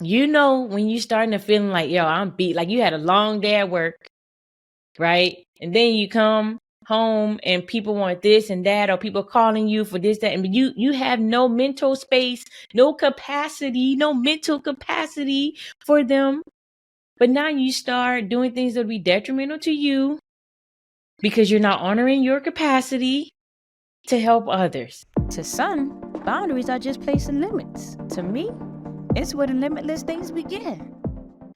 You know, when you starting to feeling like, yo, I'm beat, like you had a long day at work, right? And then you come home and people want this and that, or people calling you for this, that, and you have no mental space, no capacity, no mental capacity for them. But now you start doing things that will be detrimental to you because you're not honoring your capacity to help others. To some, boundaries are just placing limits. To me, it's where the limitless things begin.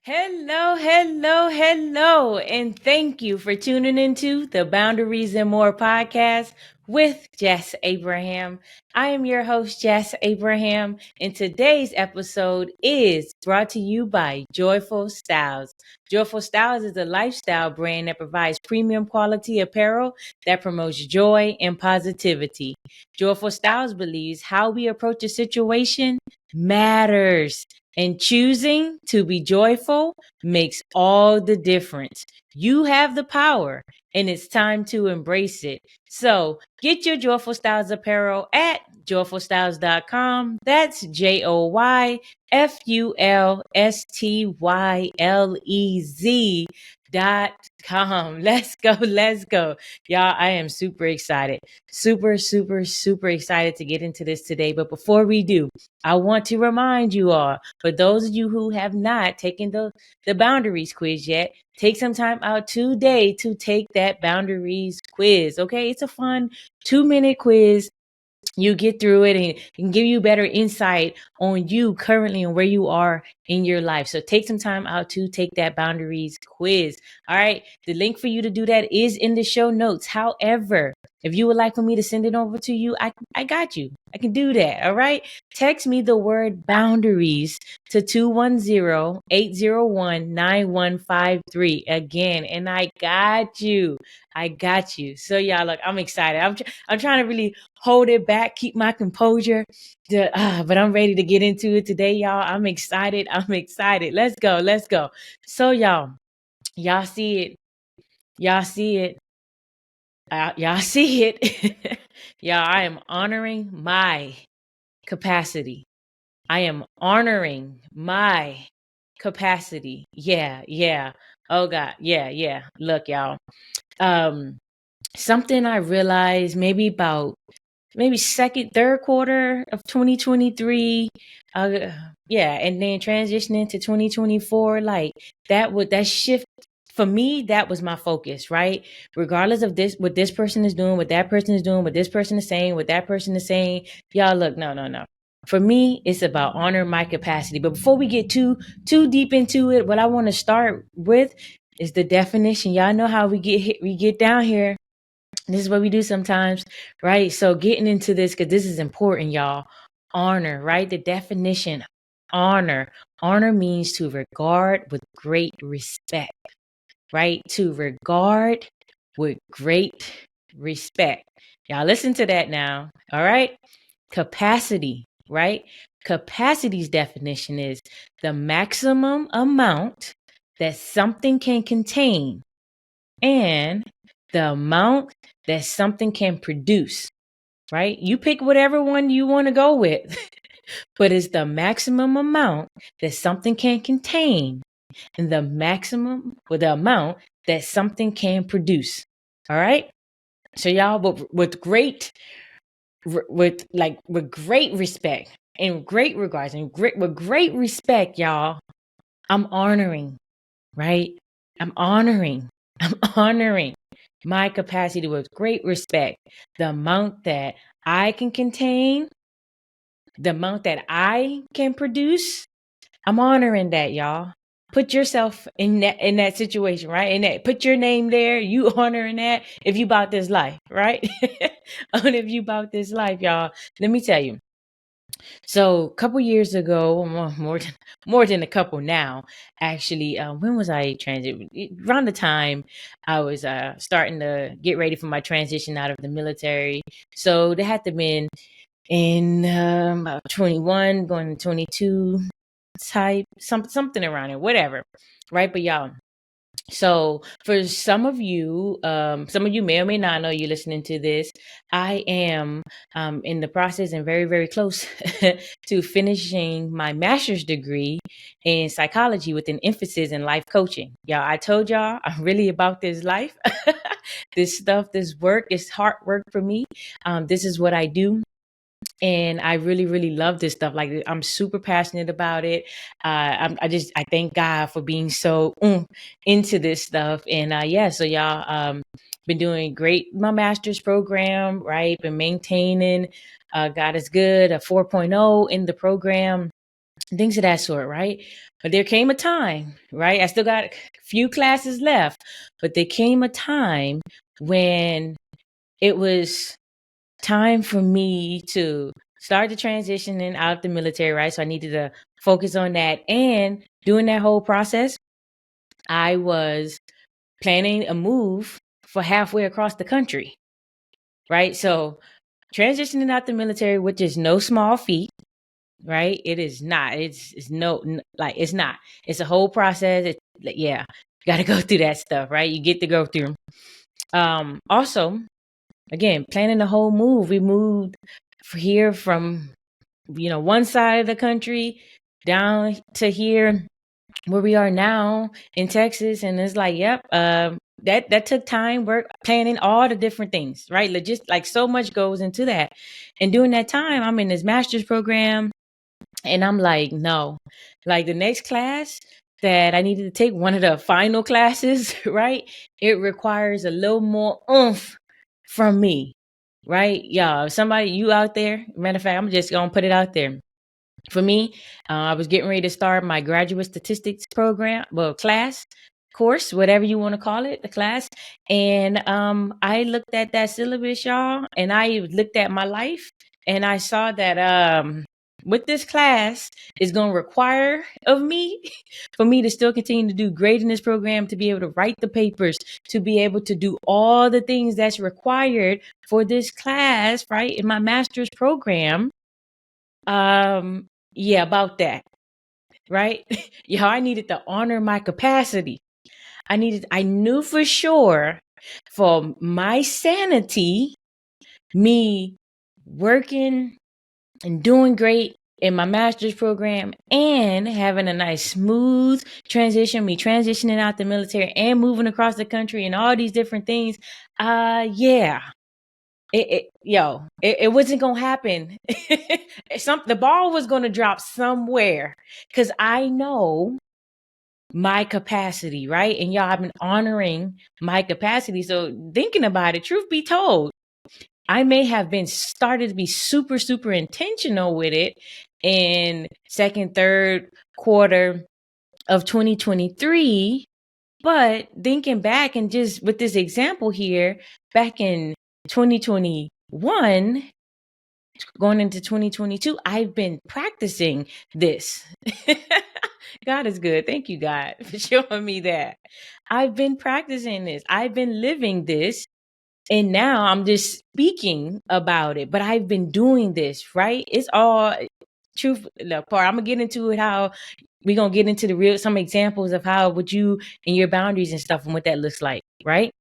Hello, hello, hello, and thank you for tuning into the Boundaries and More podcast with Jess Abraham. I am your host, Jess Abraham, and today's episode is brought to you by Joyful Styles. Joyful Styles is a lifestyle brand that provides premium quality apparel that promotes joy and positivity. Joyful Styles believes how we approach a situation matters. And choosing to be joyful makes all the difference. You have the power, and it's time to embrace it. So get your Joyful Styles apparel at joyfulstyles.com. That's JoyfulStylez.com. Let's go, let's go. Y'all, I am super excited. Super, super, super excited to get into this today. But before we do, I want to remind you all, for those of you who have not taken the boundaries quiz yet, take some time out today to take that boundaries quiz. Okay, it's a fun 2-minute quiz. You get through it and it can give you better insight on you currently and where you are in your life. So take some time out to take that boundaries quiz. All right. The link for you to do that is in the show notes. However, if you would like for me to send it over to you, I got you. I can do that. All right. Text me the word boundaries to 210-801-9153 again. And I got you. I got you. So y'all, look, I'm excited. I'm trying to really hold it back, keep my composure. But I'm ready to get into it today, y'all. I'm excited. I'm excited. Let's go. Let's go. So y'all see it. Y'all see it. Y'all see it. Y'all, I am honoring my capacity. I am honoring my capacity. Yeah. Oh God. Yeah. Look, y'all. Something I realized maybe second, third quarter of 2023. And then transitioning to 2024, like that shift for me, that was my focus, right? Regardless of what this person is doing, what that person is doing, what this person is saying, what that person is saying. Y'all, look, no. For me, it's about honoring my capacity. But before we get too deep into it, what I want to start with is the definition. Y'all know how we get down here. This is what we do sometimes, right? So getting into this, because this is important, y'all. Honor, right? The definition, honor. Honor means to regard with great respect, right? To regard with great respect. Y'all listen to that now, all right? Capacity, right? Capacity's definition is the maximum amount that something can contain and the amount that something can produce, right? You pick whatever one you want to go with, but it's the maximum amount that something can contain and the maximum or the amount that something can produce. All right. So y'all, with great respect and great regards and with great respect, y'all, I'm honoring, right? I'm honoring my capacity with great respect, the amount that I can contain, the amount that I can produce. I'm honoring that, y'all. Put yourself in that situation, right? And that, put your name there. You honoring that if you about this life, right? If you about this life, y'all. Let me tell you. So a couple years ago, more than a couple now, actually, when was I transit? Around the time I was starting to get ready for my transition out of the military. So there had to been in about 21, going to 22 type, something around it, whatever. Right. But y'all, So for some of you may or may not know, you're listening to this. I am in the process and very, very close to finishing my master's degree in psychology with an emphasis in life coaching. Y'all, I told y'all I'm really about this life. This stuff, this work is hard work for me. This is what I do. And I really, really love this stuff. Like, I'm super passionate about it. I thank God for being so into this stuff. And yeah, so y'all, been doing great. My master's program, right? Been maintaining. God is good. A 4.0 in the program, things of that sort, right? But there came a time, right? I still got a few classes left, but there came a time when it was time for me to start the transitioning out of the military, right? So I needed to focus on that. And during that whole process, I was planning a move for halfway across the country, right? So transitioning out the military, which is no small feat, right? It is not. It's no, like, it's not. It's a whole process. Yeah, you got to go through that stuff, right? You get to go through. Also, again, planning the whole move. We moved here from one side of the country down to here where we are now in Texas. And it's like, yep, that took time, work, planning, all the different things, right? Just like so much goes into that. And during that time, I'm in this master's program, and I'm like, no, like the next class that I needed to take, one of the final classes, right? It requires a little more oomph from me, right? Y'all, somebody, you out there, matter of fact, I'm just going to put it out there. For me, I was getting ready to start my graduate statistics program, class, course, whatever you want to call it, the class. And I looked at that syllabus, y'all, and I looked at my life, and I saw that what this class is going to require of me for me to still continue to do great in this program, to be able to write the papers, to be able to do all the things that's required for this class, right, in my master's program. Yeah, about that, right? Yeah, I needed to honor my capacity. I knew for sure, for my sanity, me working and doing great in my master's program and having a nice smooth transition, me transitioning out the military and moving across the country and all these different things. Yeah, it wasn't gonna happen. The ball was gonna drop somewhere, because I know my capacity, right? And y'all, I've been honoring my capacity. So thinking about it, truth be told, I may have been started to be super, super intentional with it in second, third quarter of 2023. But thinking back, and just with this example here, back in 2021, going into 2022, I've been practicing this. God is good. Thank you, God, for showing me that. I've been practicing this. I've been living this. And now I'm just speaking about it. But I've been doing this, right? It's all truth. The part I'm gonna get into it, how we're gonna get into some examples of how would you and your boundaries and stuff and what that looks like, right?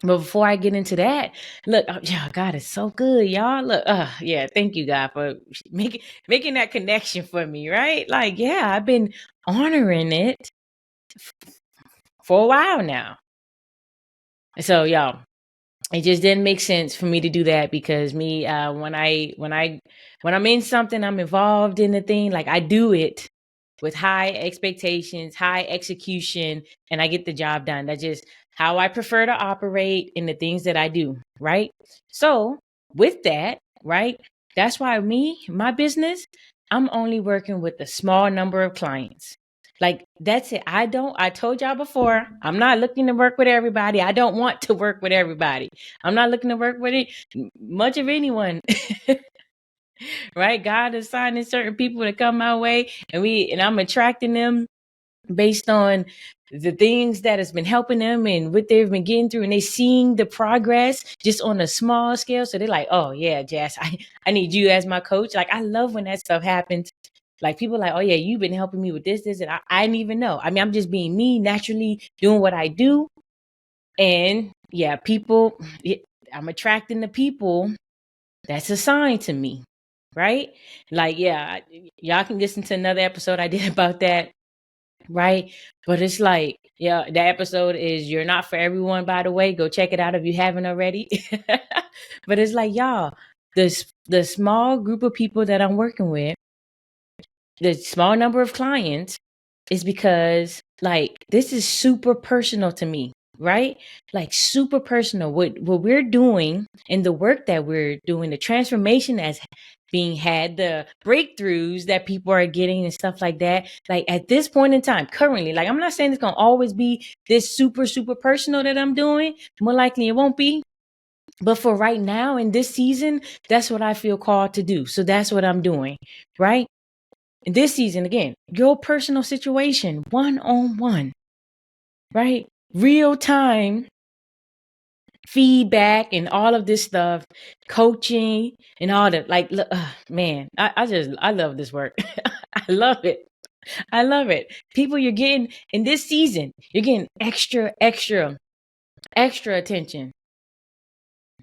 But before I get into that, look, yeah, God is so good, y'all. Look, yeah, thank you, God, for making that connection for me, right? Like, yeah, I've been honoring it for a while now. So, y'all, it just didn't make sense for me to do that, because me, when I'm in something, I'm involved in the thing, like I do it with high expectations, high execution, and I get the job done. That's just how I prefer to operate in the things that I do, right? So with that, right, that's why my business, I'm only working with a small number of clients. Like, that's it. I told y'all before, I'm not looking to work with everybody. I don't want to work with everybody. I'm not looking to work with much of anyone. Right? God is assigning certain people to come my way, and I'm attracting them based on the things that has been helping them and what they've been getting through, and they seeing the progress just on a small scale. So they're like, oh yeah, Jess, I need you as my coach. Like, I love when that stuff happens. Like people like, oh yeah, you've been helping me with this, and I didn't even know. I mean, I'm just being me, naturally doing what I do. And yeah, people, I'm attracting the people that's assigned to me, right? Like, yeah, y'all can listen to another episode I did about that, right? But it's like, yeah, that episode is You're Not For Everyone, by the way. Go check it out if you haven't already. But it's like, y'all, the small group of people that I'm working with, the small number of clients, is because like this is super personal to me, right? Like super personal. What we're doing and the work that we're doing, the transformation that's being had, the breakthroughs that people are getting and stuff like that. Like at this point in time, currently, like I'm not saying it's gonna always be this super personal that I'm doing. More likely it won't be. But for right now in this season, that's what I feel called to do. So that's what I'm doing, right? In this season, again, your personal situation, one-on-one, right? Real time feedback and all of this stuff, coaching and all that. Like, man, I love this work. I love it. I love it. People, you're getting in this season, you're getting extra attention.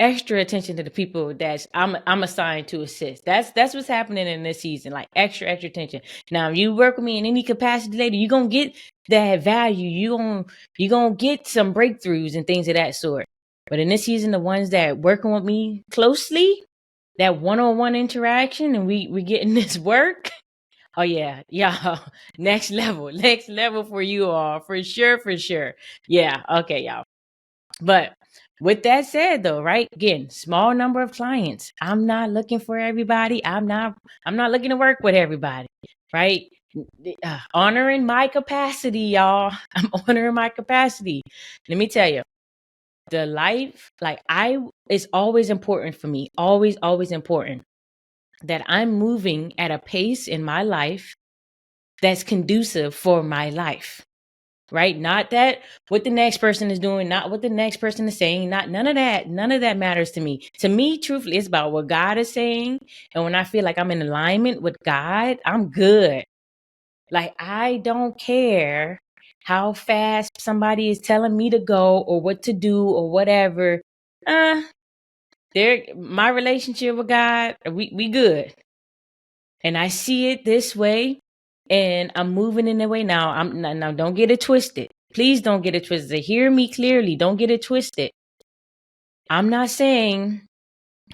Extra attention to the people that I'm assigned to assist. That's what's happening in this season. Like extra attention. Now, if you work with me in any capacity later, you're gonna get that value. You gonna get some breakthroughs and things of that sort. But in this season, the ones that working with me closely, that one-on-one interaction, and we getting this work. Oh yeah, y'all. Next level for you all, for sure. Yeah, okay, y'all. But with that said though, right? Again, small number of clients. I'm not looking for everybody. I'm not looking to work with everybody, right? Honoring my capacity, y'all. I'm honoring my capacity. Let me tell you, the life, like it's always important for me, always important that I'm moving at a pace in my life that's conducive for my life. Right? Not that what the next person is doing, not what the next person is saying, none of that. None of that matters to me. To me, truthfully, it's about what God is saying. And when I feel like I'm in alignment with God, I'm good. Like I don't care how fast somebody is telling me to go or what to do or whatever. My relationship with God, we good. And I see it this way, and I'm moving in that way now. Now don't get it twisted. Please don't get it twisted. Hear me clearly. Don't get it twisted. I'm not saying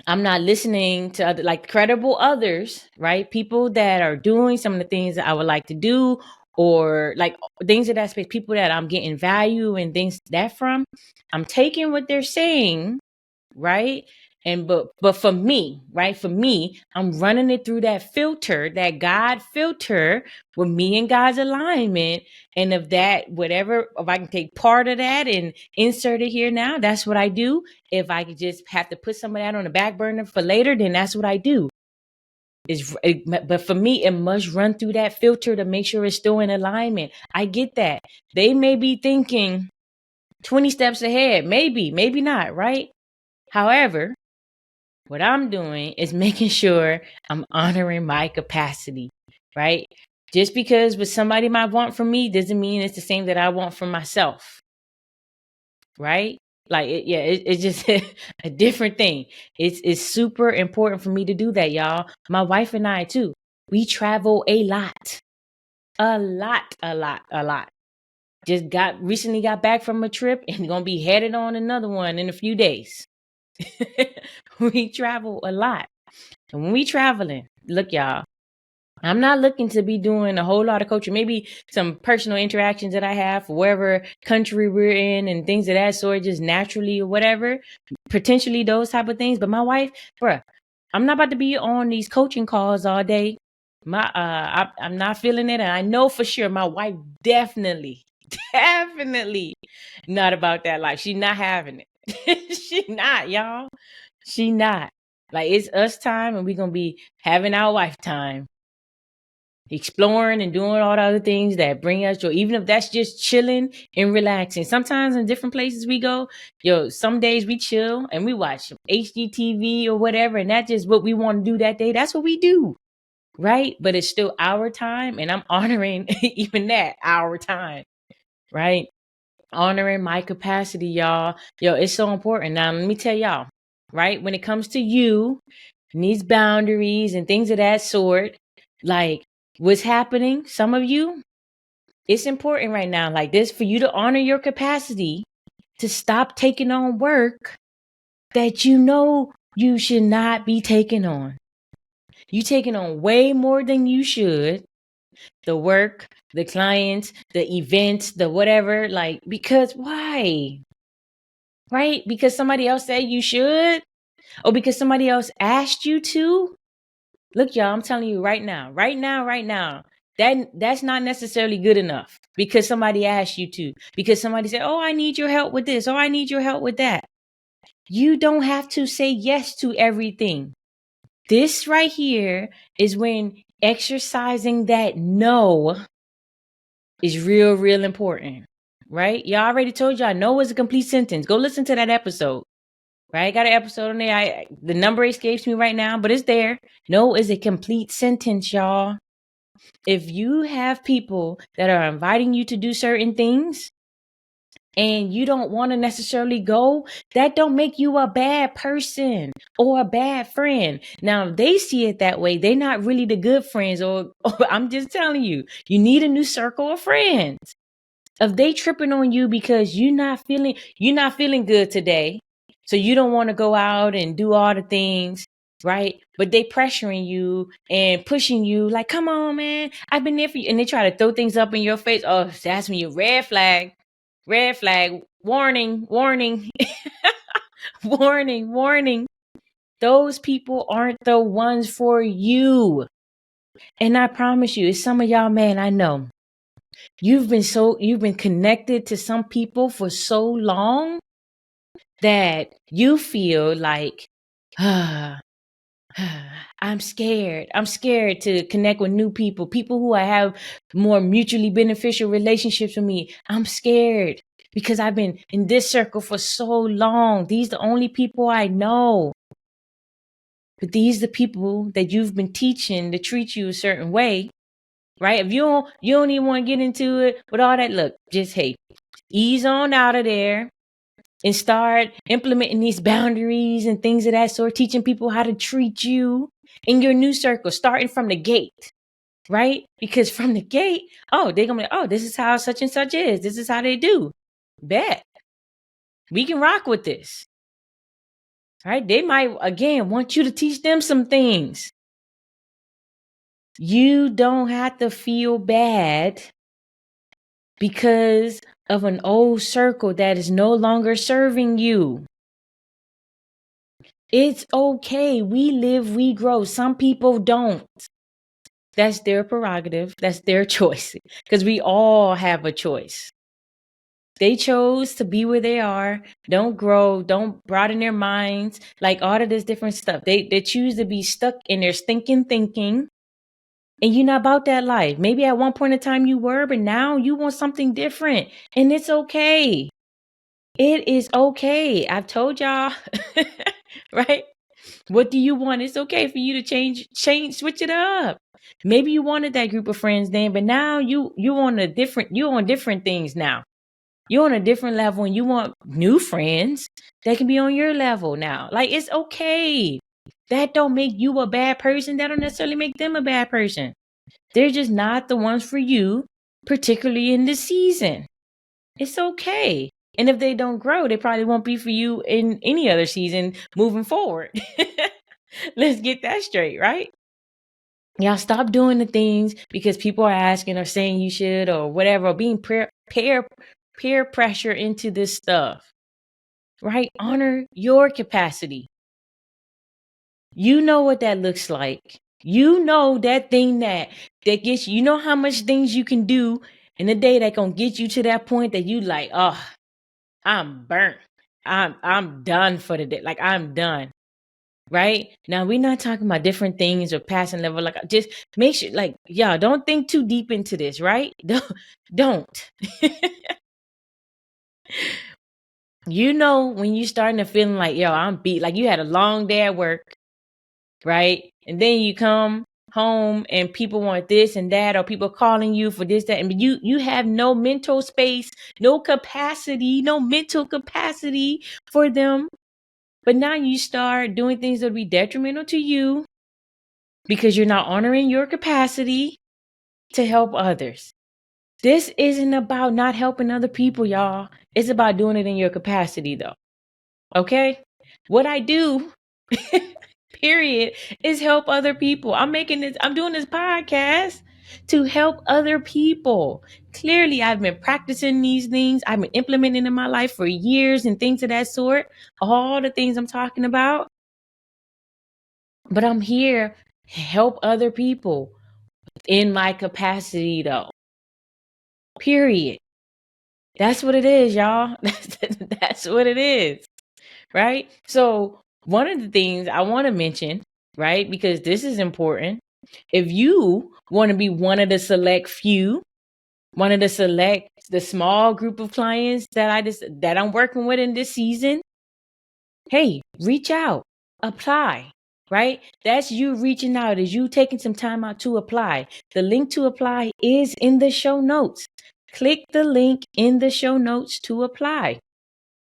I'm not listening to other, like credible others, right? People that are doing some of the things that I would like to do, or like things of that space, people that I'm getting value and things that from. I'm taking what they're saying, right? And but for me, right? For me, I'm running it through that filter, that God filter, with me and God's alignment. And if I can take part of that and insert it here now, that's what I do. If I could just have to put some of that on the back burner for later, then that's what I do. But for me, it must run through that filter to make sure it's still in alignment. I get that. They may be thinking 20 steps ahead. Maybe not, right? However, what I'm doing is making sure I'm honoring my capacity, right? Just because what somebody might want from me doesn't mean it's the same that I want from myself, right? Like, it's just a different thing. It's super important for me to do that, y'all. My wife and I, too, we travel a lot. Just recently got back from a trip and gonna be headed on another one in a few days. We travel a lot. And when we traveling, look, y'all, I'm not looking to be doing a whole lot of coaching. Maybe some personal interactions that I have for wherever country we're in and things of that sort, just naturally or whatever, potentially those type of things. But my wife, bruh, I'm not about to be on these coaching calls all day. I'm not feeling it. And I know for sure my wife definitely not about that life. She's not having it. She not, y'all. She not. Like, it's us time, and we're gonna be having our wife time, exploring and doing all the other things that bring us joy, even if that's just chilling and relaxing. Sometimes in different places we go, some days we chill and we watch HGTV or whatever, and that's just what we want to do that day. That's what we do. right? But it's still our time, and I'm honoring even that, our time, right? Honoring my capacity, y'all. Yo, it's so important. Now, let me tell y'all, right? When it comes to you and these boundaries and things of that sort, like what's happening, some of you, it's important right now, like this, for you to honor your capacity to stop taking on work that you know you should not be taking on. You taking on way more than you should. The work, the clients, the events, the whatever, like, because why? Right? Because somebody else said you should? Or because somebody else asked you to? Look, y'all, I'm telling you right now, that's not necessarily good enough because somebody asked you to. Because somebody said, oh, I need your help with this. Oh, I need your help with that. You don't have to say yes to everything. This right here is when exercising that no is real, real important, right? Y'all already told y'all no is a complete sentence. Go listen to that episode, right? Got an episode on there. The number escapes me right now, but it's there. No is a complete sentence, y'all. If you have people that are inviting you to do certain things and you don't want to necessarily go, that don't make you a bad person or a bad friend. Now, they see it that way. They're not really the good friends, or I'm just telling you, you need a new circle of friends. If they tripping on you because you're not feeling good today, so you don't want to go out and do all the things, right? But they pressuring you and pushing you like, come on, man, I've been there for you. And they try to throw things up in your face. Oh, that's when you red flag, warning, warning, warning, warning. Those people aren't the ones for you. And I promise you, it's some of y'all, man, I know. You've been connected to some people for so long that you feel like, I'm scared. I'm scared to connect with new people who I have more mutually beneficial relationships with me. I'm scared because I've been in this circle for so long. These are the only people I know. But these are the people that you've been teaching to treat you a certain way, right? If you don't even want to get into it with all that, look, just, hey, ease on out of there and start implementing these boundaries and things of that sort, teaching people how to treat you in your new circle, starting from the gate, right? Because from the gate, oh, they're gonna be, oh, this is how such and such is. This is how they do. Bet. We can rock with this. Right? They might, again, want you to teach them some things. You don't have to feel bad because of an old circle that is no longer serving you. It's okay. We live, we grow. Some people don't. That's their prerogative. That's their choice. Because we all have a choice. They chose to be where they are, don't grow, don't broaden their minds, like all of this different stuff. They choose to be stuck in their stinking thinking. And you're not about that life. Maybe at one point in time you were, but now you want something different. And it's okay. It is okay. I've told y'all, right? What do you want? It's okay for you to change, switch it up. Maybe you wanted that group of friends then, but now you on different things now. You're on a different level and you want new friends that can be on your level now. Like, it's okay. That don't make you a bad person. That don't necessarily make them a bad person. They're just not the ones for you, particularly in this season. It's okay. And if they don't grow, they probably won't be for you in any other season moving forward. Let's get that straight, right? Y'all stop doing the things because people are asking or saying you should or whatever, or being peer pressure into this stuff, right? Honor your capacity. You know what that looks like. You know that thing that gets you know how much things you can do in a day that gonna get you to that point that you like, oh, I'm burnt. I'm done for the day. Like, I'm done. Right? Now, we're not talking about different things or passing level. Like, just make sure, like, y'all, don't think too deep into this, right? Don't. You know, when you starting to feeling like, yo, I'm beat, like you had a long day at work, right? And then you come home and people want this and that, or people calling you for this, that, and you have no mental space, no capacity, no mental capacity for them. But now you start doing things that will be detrimental to you because you're not honoring your capacity to help others. This isn't about not helping other people, y'all. It's about doing it in your capacity, though. Okay? What I do, period, is help other people. I'm doing this podcast to help other people. Clearly, I've been practicing these things. I've been implementing in my life for years and things of that sort. All the things I'm talking about. But I'm here to help other people in my capacity, though. Period. That's what it is, y'all. That's what it is. Right? So, one of the things I want to mention, right, because this is important. If you want to be one of the select few, the small group of clients that I'm working with in this season, hey, reach out, apply, right? That's you reaching out, is you taking some time out to apply. The link to apply is in the show notes. Click the link in the show notes to apply.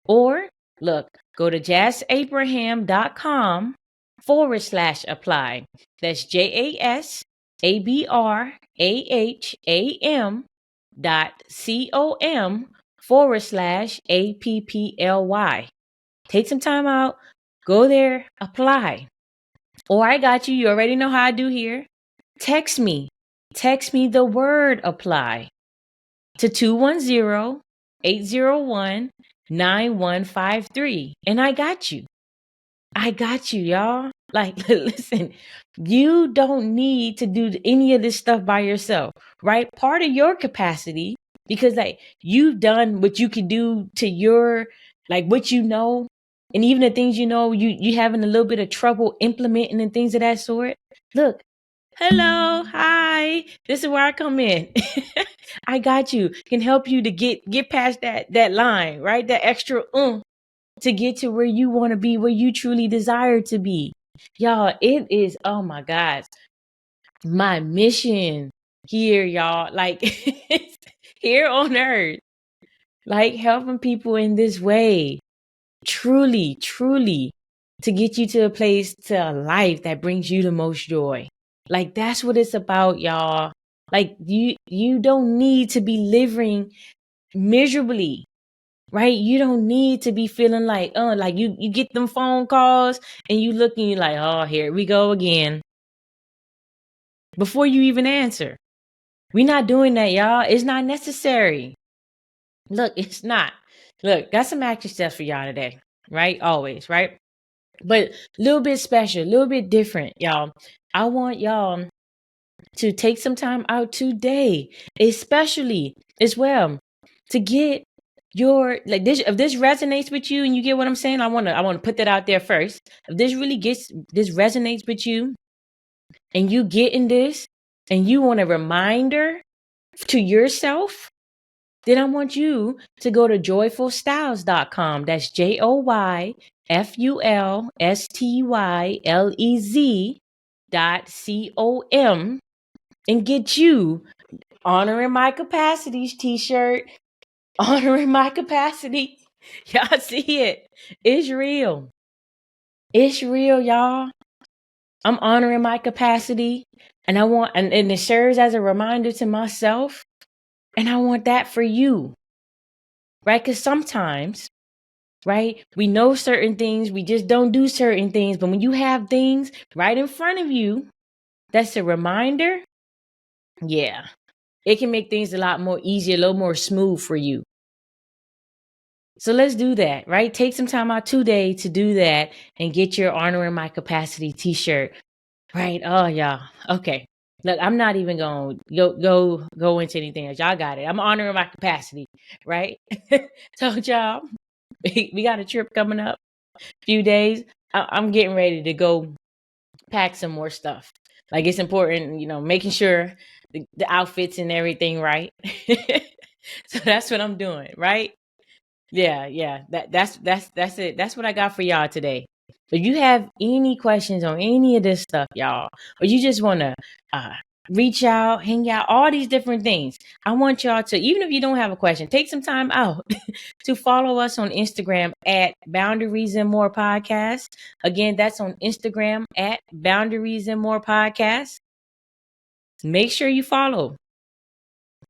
Or look, go to jasabraham.com/apply. That's JASABRAHAM.com/APPLY. Take some time out, go there, apply. Or I got you. You already know how I do here. Text me the word apply to 210-801-9153. And I got you, y'all. Like, listen, you don't need to do any of this stuff by yourself, right? Part of your capacity, because like you've done what you can do to your, like what you know, and even the things you having a little bit of trouble implementing and things of that sort. Look, hello, hi. This is where I come in. I got you. Can help you to get past that line, right? That extra to get to where you want to be, where you truly desire to be. Y'all, it is, oh my God, my mission here, y'all. Like here on earth, like helping people in this way. Truly, truly, to get you to a place, to a life that brings you the most joy. Like that's what it's about, y'all. Like you don't need to be living miserably, right? You don't need to be feeling like you get them phone calls and you look and you're like, oh, here we go again, before you even answer. We're not doing that, y'all. It's not necessary. Look, it's not. Look, got some action steps for y'all today, right? Always, right? But a little bit special, a little bit different, y'all. I want y'all to take some time out today, especially as well, to get your, like this. If this resonates with you and you get what I'm saying, I want to put that out there first. If this resonates with you and you get in this and you want a reminder to yourself, then I want you to go to joyfulstyles.com. That's JOYFULSTYLEZ.com and get you honoring my capacities t-shirt. Honoring my capacity. Y'all see it. It's real. It's real, y'all. I'm honoring my capacity. And I want, and it serves as a reminder to myself. And I want that for you. Right? Because sometimes, right, we know certain things, we just don't do certain things. But when you have things right in front of you, that's a reminder. Yeah. It can make things a lot more easier, a little more smooth for you. So let's do that, right? Take some time out today to do that and get your honoring my capacity t-shirt, right? Oh, y'all. Okay. Look, I'm not even going to go into anything else. Y'all got it. I'm honoring my capacity, right? Told y'all, we got a trip coming up, few days. I'm getting ready to go pack some more stuff. Like it's important, making sure the outfits and everything, right? So that's what I'm doing, right? Yeah. That's it. That's what I got for y'all today. If you have any questions on any of this stuff, y'all, or you just want to reach out, hang out, all these different things, I want y'all to, even if you don't have a question, take some time out to follow us on Instagram at Boundaries and More Podcast. Again, that's on Instagram at Boundaries and More Podcast. Make sure you follow.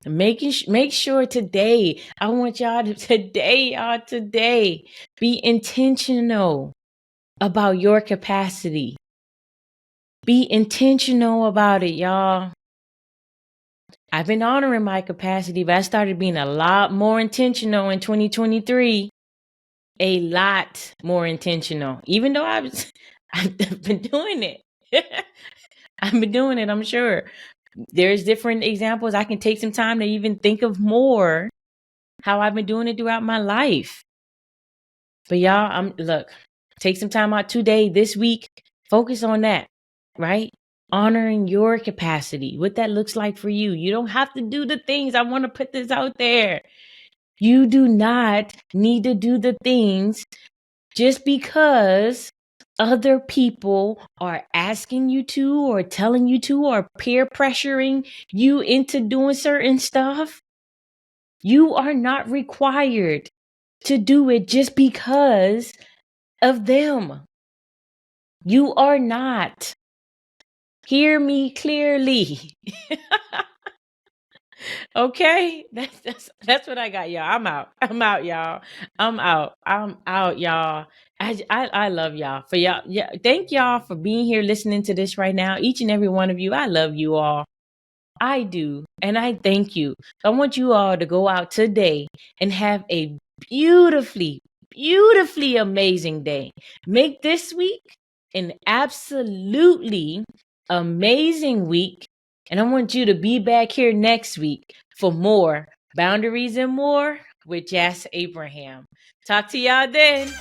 Make sure today, I want y'all to today be intentional about your capacity. Be intentional about it, y'all. I've been honoring my capacity, but I started being a lot more intentional in 2023. A lot more intentional. Even though I've been doing it. I've been doing it, I'm sure. There's different examples. I can take some time to even think of more how I've been doing it throughout my life. But y'all, look, take some time out today, this week, focus on that, right? Honoring your capacity, what that looks like for you. You don't have to do the things. I want to put this out there. You do not need to do the things just because other people are asking you to, or telling you to, or peer pressuring you into doing certain stuff. You are not required to do it just because of them. You are not. Hear me clearly. Okay? That's what I got, y'all. I'm out, y'all. I'm out, y'all. I love y'all. For y'all, yeah, thank y'all for being here listening to this right now. Each and every one of you. I love you all. I do. And I thank you. I want you all to go out today and have a beautifully, beautifully amazing day. Make this week an absolutely amazing week. And I want you to be back here next week for more Boundaries and More with Jas Abraham. Talk to y'all then.